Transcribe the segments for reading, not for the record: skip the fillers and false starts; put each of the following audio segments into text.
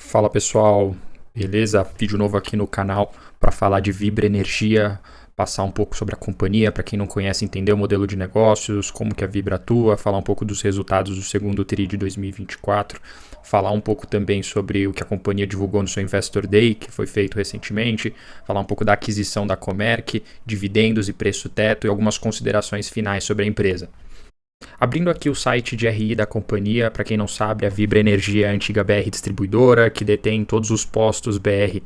Fala pessoal, beleza? Vídeo novo aqui no canal para falar de Vibra Energia, passar um pouco sobre a companhia, para quem não conhece, entender o modelo de negócios, como que a Vibra atua, falar um pouco dos resultados do segundo TRI de 2024, falar um pouco também sobre o que a companhia divulgou no seu Investor Day, que foi feito recentemente, falar um pouco da aquisição da Comerc, dividendos e preço teto e algumas considerações finais sobre a empresa. Abrindo aqui o site de RI da companhia, para quem não sabe, a Vibra Energia é a antiga BR Distribuidora, que detém todos os postos BR,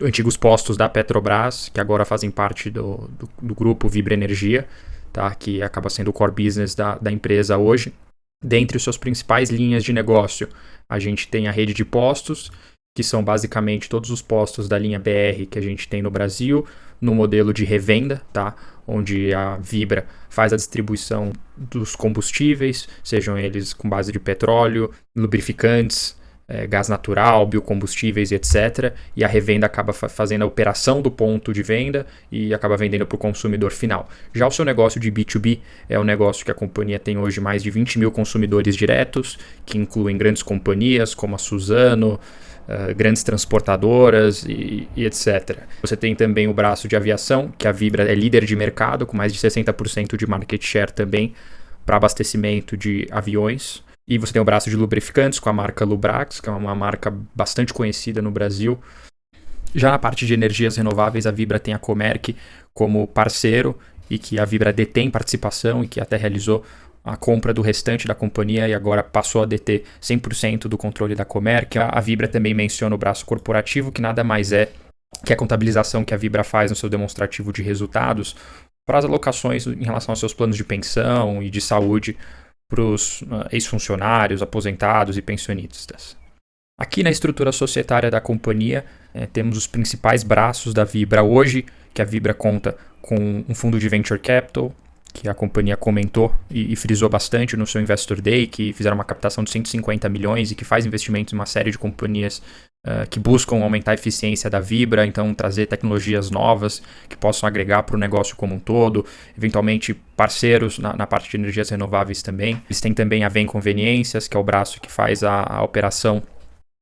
antigos postos da Petrobras, que agora fazem parte do grupo Vibra Energia, tá? Que acaba sendo o core business da empresa hoje. Dentre os seus principais linhas de negócio, a gente tem a rede de postos, que são basicamente todos os postos da linha BR que a gente tem no Brasil, no modelo de revenda, tá? Onde a Vibra faz a distribuição dos combustíveis, sejam eles com base de petróleo, lubrificantes, gás natural, biocombustíveis e etc. E a revenda acaba fazendo a operação do ponto de venda e acaba vendendo para o consumidor final. Já o seu negócio de B2B é um negócio que a companhia tem hoje mais de 20 mil consumidores diretos, que incluem grandes companhias como a Suzano, grandes transportadoras e etc. Você tem também o braço de aviação, que a Vibra é líder de mercado, com mais de 60% de market share também para abastecimento de aviões. E você tem o braço de lubrificantes com a marca Lubrax, que é uma marca bastante conhecida no Brasil. Já na parte de energias renováveis, a Vibra tem a Comerc como parceiro e que a Vibra detém participação e que até realizou a compra do restante da companhia e agora passou a deter 100% do controle da Comerc. A Vibra também menciona o braço corporativo, que nada mais é que a contabilização que a Vibra faz no seu demonstrativo de resultados para as alocações em relação aos seus planos de pensão e de saúde para os ex-funcionários, aposentados e pensionistas. Aqui na estrutura societária da companhia, temos os principais braços da Vibra hoje, que a Vibra conta com um fundo de Venture Capital, que a companhia comentou e frisou bastante no seu Investor Day, que fizeram uma captação de 150 milhões e que faz investimentos em uma série de companhias que buscam aumentar a eficiência da Vibra, então trazer tecnologias novas que possam agregar para o negócio como um todo, eventualmente parceiros na parte de energias renováveis também. Eles têm também a Vem Conveniências, que é o braço que faz a operação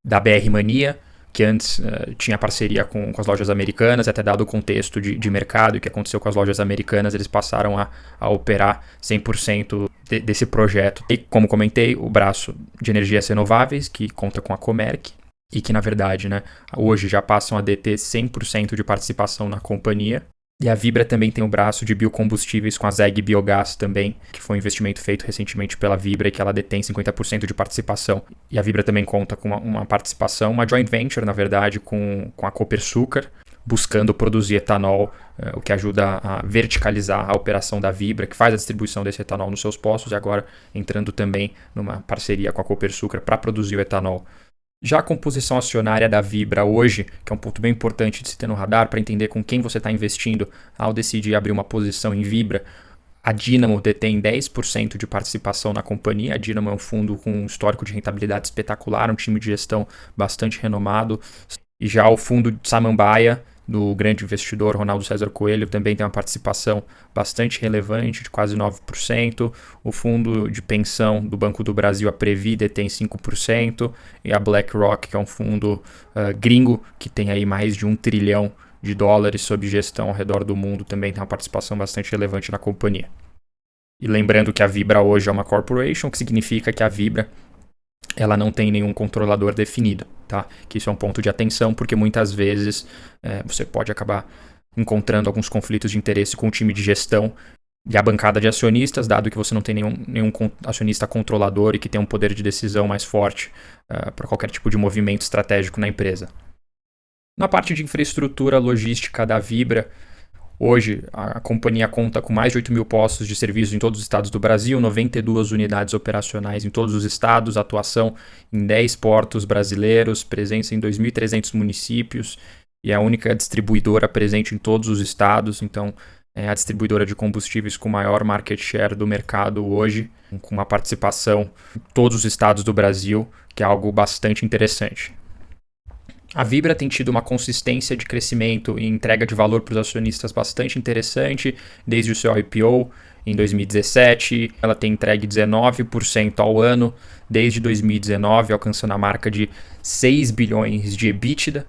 da BR Mania, que antes tinha parceria com as lojas americanas, até dado o contexto de mercado e o que aconteceu com as lojas americanas, eles passaram a operar 100% desse projeto. E, como comentei, o braço de energias renováveis, que conta com a Comerc, e que, na verdade, hoje já passam a deter 100% de participação na companhia. E a Vibra também tem o braço de biocombustíveis com a ZEG Biogás também, que foi um investimento feito recentemente pela Vibra e que ela detém 50% de participação. E a Vibra também conta com uma participação, uma joint venture, na verdade, com a Copersucar, buscando produzir etanol, o que ajuda a verticalizar a operação da Vibra, que faz a distribuição desse etanol nos seus postos e agora entrando também numa parceria com a Copersucar para produzir o etanol. Já a composição acionária da Vibra hoje, que é um ponto bem importante de se ter no radar para entender com quem você está investindo ao decidir abrir uma posição em Vibra, a Dynamo detém 10% de participação na companhia. A Dynamo é um fundo com um histórico de rentabilidade espetacular, um time de gestão bastante renomado. E já o fundo de Samambaia, do grande investidor Ronaldo César Coelho, também tem uma participação bastante relevante, de quase 9%. O fundo de pensão do Banco do Brasil, a Previ, detém 5%. E a BlackRock, que é um fundo gringo, que tem aí mais de $1 trilhão sob gestão ao redor do mundo, também tem uma participação bastante relevante na companhia. E lembrando que a Vibra hoje é uma corporation, o que significa que a Vibra ela não tem nenhum controlador definido, tá? Que isso é um ponto de atenção, porque muitas vezes você pode acabar encontrando alguns conflitos de interesse com o time de gestão e a bancada de acionistas, dado que você não tem nenhum acionista controlador e que tem um poder de decisão mais forte para qualquer tipo de movimento estratégico na empresa. Na parte de infraestrutura logística da Vibra, hoje, a companhia conta com mais de 8 mil postos de serviço em todos os estados do Brasil, 92 unidades operacionais em todos os estados, atuação em 10 portos brasileiros, presença em 2.300 municípios e é a única distribuidora presente em todos os estados. Então, é a distribuidora de combustíveis com maior market share do mercado hoje, com uma participação em todos os estados do Brasil, que é algo bastante interessante. A Vibra tem tido uma consistência de crescimento e entrega de valor para os acionistas bastante interessante desde o seu IPO em 2017. Ela tem entregue 19% ao ano desde 2019, alcançando a marca de 6 bilhões de EBITDA,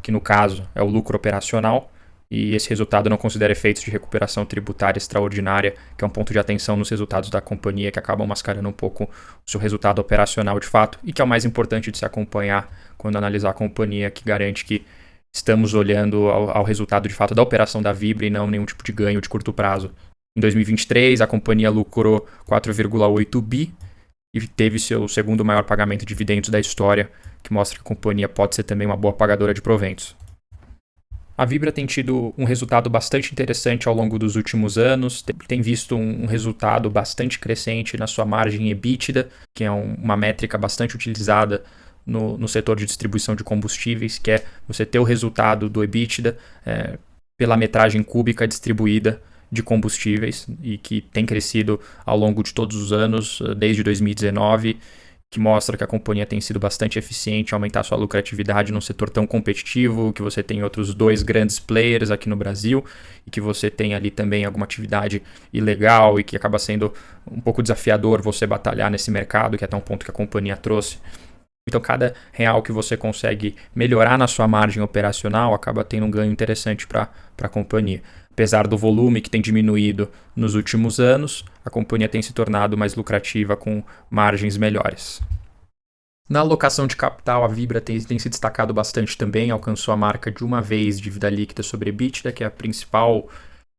que no caso é o lucro operacional. E esse resultado não considera efeitos de recuperação tributária extraordinária, que é um ponto de atenção nos resultados da companhia, que acabam mascarando um pouco o seu resultado operacional de fato, e que é o mais importante de se acompanhar quando analisar a companhia, que garante que estamos olhando ao resultado de fato da operação da Vibra e não nenhum tipo de ganho de curto prazo. Em 2023, a companhia lucrou 4,8 bi e teve seu segundo maior pagamento de dividendos da história, que mostra que a companhia pode ser também uma boa pagadora de proventos. A Vibra tem tido um resultado bastante interessante ao longo dos últimos anos, tem visto um resultado bastante crescente na sua margem EBITDA, que é uma métrica bastante utilizada no setor de distribuição de combustíveis, que é você ter o resultado do EBITDA pela metragem cúbica distribuída de combustíveis, e que tem crescido ao longo de todos os anos, desde 2019, que mostra que a companhia tem sido bastante eficiente em aumentar sua lucratividade num setor tão competitivo, que você tem outros 2 grandes players aqui no Brasil, e que você tem ali também alguma atividade ilegal e que acaba sendo um pouco desafiador você batalhar nesse mercado, que é até um ponto que a companhia trouxe. Então, cada real que você consegue melhorar na sua margem operacional acaba tendo um ganho interessante para a companhia. Apesar do volume que tem diminuído nos últimos anos, a companhia tem se tornado mais lucrativa com margens melhores. Na alocação de capital, a Vibra tem se destacado bastante também, alcançou a marca de 1 vez dívida líquida sobre EBITDA, que é a principal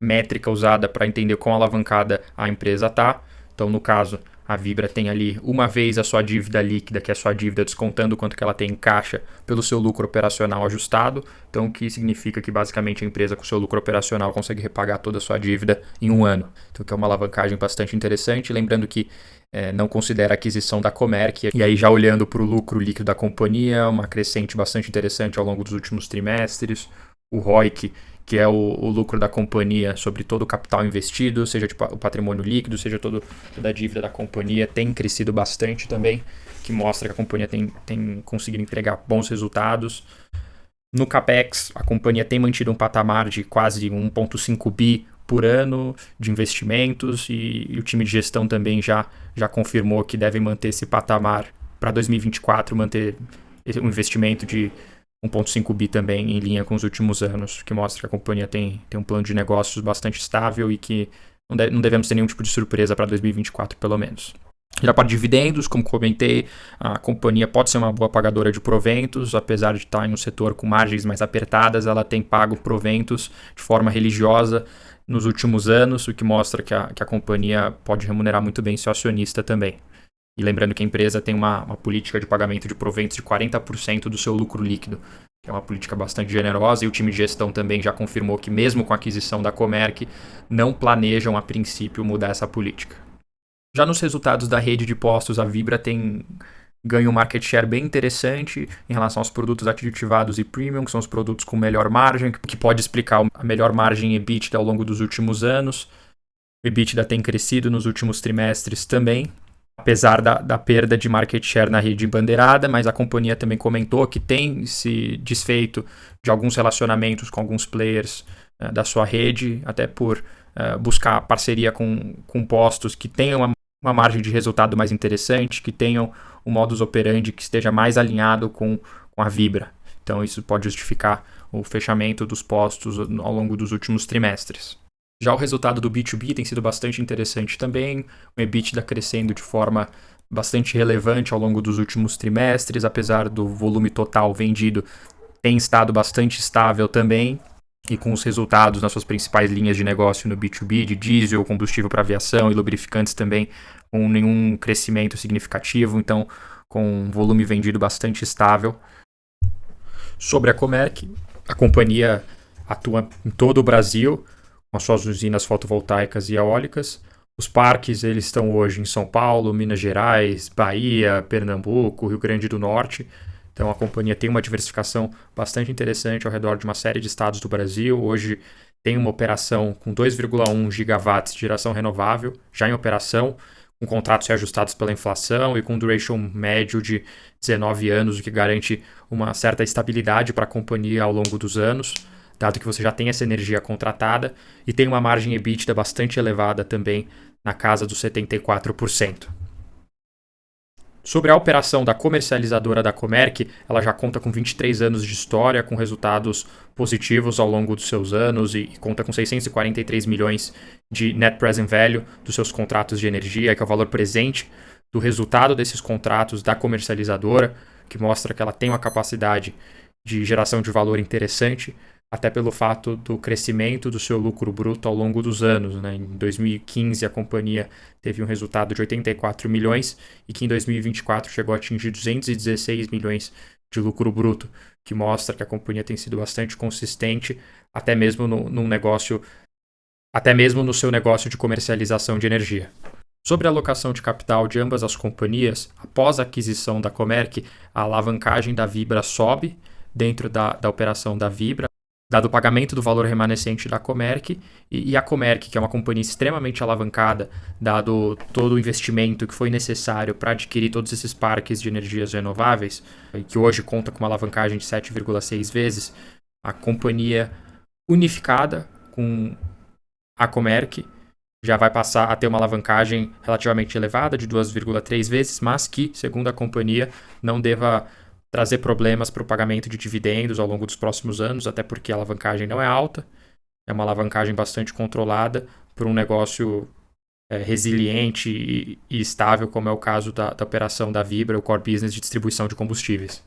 métrica usada para entender quão alavancada a empresa está. Então, no caso, a Vibra tem ali 1 vez a sua dívida líquida, que é a sua dívida descontando o quanto que ela tem em caixa pelo seu lucro operacional ajustado. Então, o que significa que basicamente a empresa com seu lucro operacional consegue repagar toda a sua dívida em 1 ano. Então, que é uma alavancagem bastante interessante. Lembrando que não considera a aquisição da Comerc. E aí, já olhando para o lucro líquido da companhia, uma crescente bastante interessante ao longo dos últimos trimestres. O ROIC, que é o lucro da companhia sobre todo o capital investido, seja tipo, o patrimônio líquido, seja toda a dívida da companhia, tem crescido bastante também, que mostra que a companhia tem conseguido entregar bons resultados. No CAPEX, a companhia tem mantido um patamar de quase 1,5 bi por ano de investimentos, e o time de gestão também já confirmou que deve manter esse patamar para 2024, manter um investimento de 1,5 bi também em linha com os últimos anos, que mostra que a companhia tem um plano de negócios bastante estável e que não devemos ter nenhum tipo de surpresa para 2024, pelo menos. Já para dividendos, como comentei, a companhia pode ser uma boa pagadora de proventos, apesar de estar em um setor com margens mais apertadas, ela tem pago proventos de forma religiosa nos últimos anos, o que mostra que a companhia pode remunerar muito bem seu acionista também. E lembrando que a empresa tem uma política de pagamento de proventos de 40% do seu lucro líquido, que é uma política bastante generosa, e o time de gestão também já confirmou que, mesmo com a aquisição da Comerc, não planejam a princípio mudar essa política. Já nos resultados da rede de postos, a Vibra tem ganho um market share bem interessante em relação aos produtos aditivados e premium, que são os produtos com melhor margem, que pode explicar a melhor margem EBITDA ao longo dos últimos anos. O EBITDA tem crescido nos últimos trimestres também, apesar da perda de market share na rede embandeirada, mas a companhia também comentou que tem se desfeito de alguns relacionamentos com alguns players da sua rede, até por buscar parceria com postos que tenham uma margem de resultado mais interessante, que tenham um modus operandi que esteja mais alinhado com a Vibra. Então isso pode justificar o fechamento dos postos ao longo dos últimos trimestres. Já o resultado do B2B tem sido bastante interessante também, o EBITDA crescendo de forma bastante relevante ao longo dos últimos trimestres, apesar do volume total vendido tem estado bastante estável também, e com os resultados nas suas principais linhas de negócio no B2B, de diesel, combustível para aviação e lubrificantes também, com nenhum crescimento significativo, então com um volume vendido bastante estável. Sobre a Comerc, a companhia atua em todo o Brasil, com as suas usinas fotovoltaicas e eólicas. Os parques eles estão hoje em São Paulo, Minas Gerais, Bahia, Pernambuco, Rio Grande do Norte. Então a companhia tem uma diversificação bastante interessante ao redor de uma série de estados do Brasil. Hoje tem uma operação com 2,1 gigawatts de geração renovável, já em operação, com contratos reajustados pela inflação e com duration médio de 19 anos, o que garante uma certa estabilidade para a companhia ao longo dos anos, dado que você já tem essa energia contratada e tem uma margem EBITDA bastante elevada também, na casa dos 74%. Sobre a operação da comercializadora da Comerc, ela já conta com 23 anos de história, com resultados positivos ao longo dos seus anos e conta com 643 milhões de net present value dos seus contratos de energia, que é o valor presente do resultado desses contratos da comercializadora, que mostra que ela tem uma capacidade de geração de valor interessante, até pelo fato do crescimento do seu lucro bruto ao longo dos anos. Né? Em 2015, a companhia teve um resultado de 84 milhões e que em 2024 chegou a atingir 216 milhões de lucro bruto, que mostra que a companhia tem sido bastante consistente, até mesmo no seu negócio de comercialização de energia. Sobre a alocação de capital de ambas as companhias, após a aquisição da Comerc, a alavancagem da Vibra sobe dentro da operação da Vibra, dado o pagamento do valor remanescente da Comerc, e a Comerc, que é uma companhia extremamente alavancada, dado todo o investimento que foi necessário para adquirir todos esses parques de energias renováveis, que hoje conta com uma alavancagem de 7,6 vezes, a companhia unificada com a Comerc já vai passar a ter uma alavancagem relativamente elevada, de 2,3 vezes, mas que, segundo a companhia, não deva trazer problemas para o pagamento de dividendos ao longo dos próximos anos, até porque a alavancagem não é alta, é uma alavancagem bastante controlada por um negócio resiliente e estável, como é o caso da operação da Vibra, o core business de distribuição de combustíveis.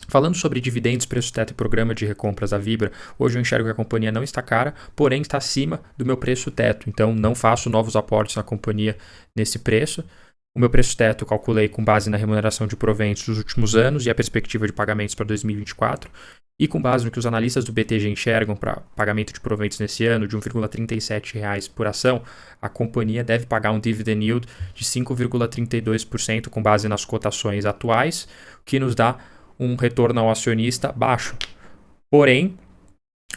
Falando sobre dividendos, preço teto e programa de recompras da Vibra, hoje eu enxergo que a companhia não está cara, porém está acima do meu preço teto, então não faço novos aportes na companhia nesse preço. O meu preço teto eu calculei com base na remuneração de proventos dos últimos anos e a perspectiva de pagamentos para 2024, e com base no que os analistas do BTG enxergam para pagamento de proventos nesse ano de R$ 1,37 por ação, a companhia deve pagar um dividend yield de 5,32% com base nas cotações atuais, o que nos dá um retorno ao acionista baixo. Porém,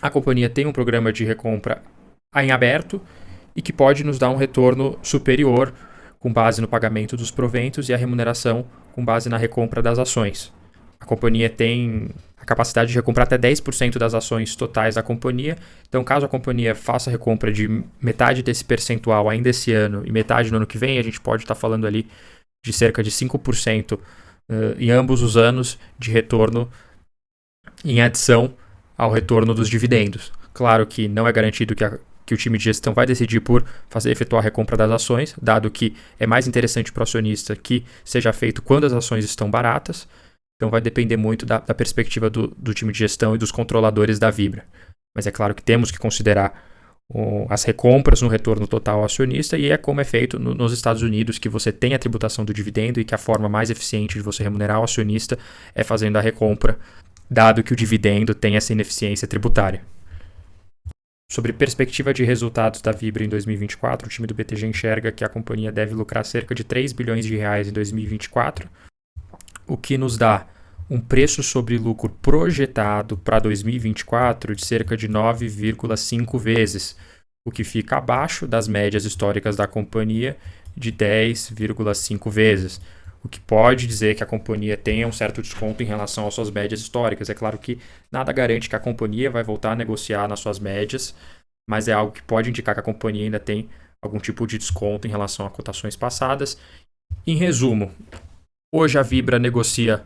a companhia tem um programa de recompra em aberto e que pode nos dar um retorno superior com base no pagamento dos proventos e a remuneração com base na recompra das ações. A companhia tem a capacidade de recomprar até 10% das ações totais da companhia. Então, caso a companhia faça a recompra de metade desse percentual ainda esse ano e metade no ano que vem, a gente pode estar falando ali de cerca de 5% em ambos os anos de retorno em adição ao retorno dos dividendos. Claro que não é garantido que o time de gestão vai decidir por efetuar a recompra das ações, dado que é mais interessante para o acionista que seja feito quando as ações estão baratas. Então vai depender muito da perspectiva do time de gestão e dos controladores da Vibra. Mas é claro que temos que considerar as recompras no retorno total ao acionista, e é como é feito nos Estados Unidos, que você tem a tributação do dividendo e que a forma mais eficiente de você remunerar o acionista é fazendo a recompra, dado que o dividendo tem essa ineficiência tributária. Sobre perspectiva de resultados da Vibra em 2024, o time do BTG enxerga que a companhia deve lucrar cerca de 3 bilhões de reais em 2024, o que nos dá um preço sobre lucro projetado para 2024 de cerca de 9,5 vezes, o que fica abaixo das médias históricas da companhia de 10,5 vezes, o que pode dizer que a companhia tenha um certo desconto em relação às suas médias históricas. É claro que nada garante que a companhia vai voltar a negociar nas suas médias, mas é algo que pode indicar que a companhia ainda tem algum tipo de desconto em relação a cotações passadas. Em resumo, hoje a Vibra negocia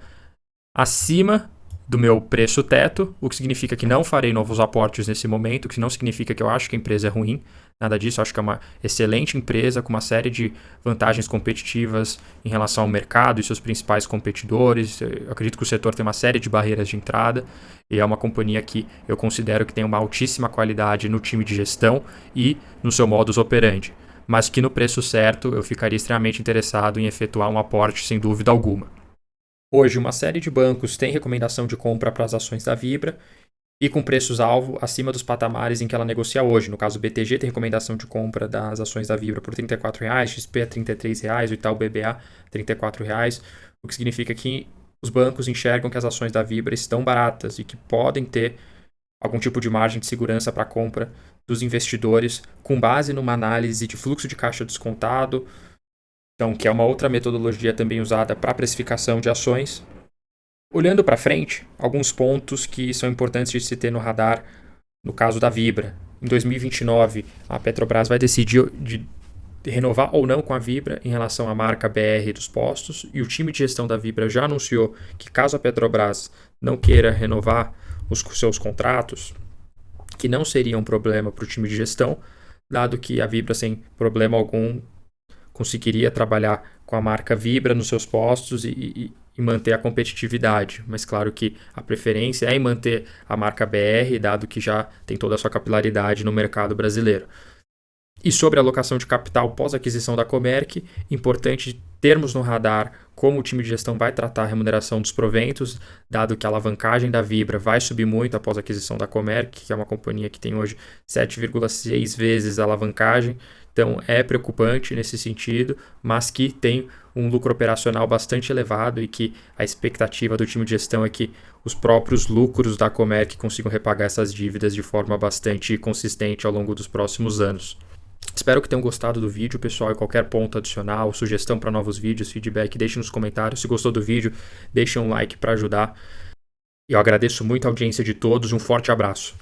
acima do meu preço teto, o que significa que não farei novos aportes nesse momento, o que não significa que eu acho que a empresa é ruim, nada disso. Eu acho que é uma excelente empresa com uma série de vantagens competitivas em relação ao mercado e seus principais competidores. Eu acredito que o setor tem uma série de barreiras de entrada e é uma companhia que eu considero que tem uma altíssima qualidade no time de gestão e no seu modus operandi, mas que no preço certo eu ficaria extremamente interessado em efetuar um aporte sem dúvida alguma. Hoje, uma série de bancos tem recomendação de compra para as ações da Vibra e com preços-alvo acima dos patamares em que ela negocia hoje. No caso, o BTG tem recomendação de compra das ações da Vibra por R$ 34,00, XP a R$ 33,00, o Itaú BBA R$ 34,00, o que significa que os bancos enxergam que as ações da Vibra estão baratas e que podem ter algum tipo de margem de segurança para a compra dos investidores com base numa análise de fluxo de caixa descontado, Então, que é uma outra metodologia também usada para precificação de ações. Olhando para frente, alguns pontos que são importantes de se ter no radar no caso da Vibra. Em 2029, a Petrobras vai decidir de renovar ou não com a Vibra em relação à marca BR dos postos, e o time de gestão da Vibra já anunciou que caso a Petrobras não queira renovar os seus contratos, que não seria um problema para o time de gestão, dado que a Vibra sem problema algum conseguiria trabalhar com a marca Vibra nos seus postos e manter a competitividade. Mas claro que a preferência é em manter a marca BR, dado que já tem toda a sua capilaridade no mercado brasileiro. E sobre a alocação de capital pós-aquisição da Comerc, importante termos no radar como o time de gestão vai tratar a remuneração dos proventos, dado que a alavancagem da Vibra vai subir muito após a aquisição da Comerc, que é uma companhia que tem hoje 7,6 vezes a alavancagem. Então é preocupante nesse sentido, mas que tem um lucro operacional bastante elevado e que a expectativa do time de gestão é que os próprios lucros da Comerc consigam repagar essas dívidas de forma bastante consistente ao longo dos próximos anos. Espero que tenham gostado do vídeo, pessoal, e qualquer ponto adicional, sugestão para novos vídeos, feedback, deixe nos comentários. Se gostou do vídeo, deixe um like para ajudar. Eu agradeço muito a audiência de todos, um forte abraço.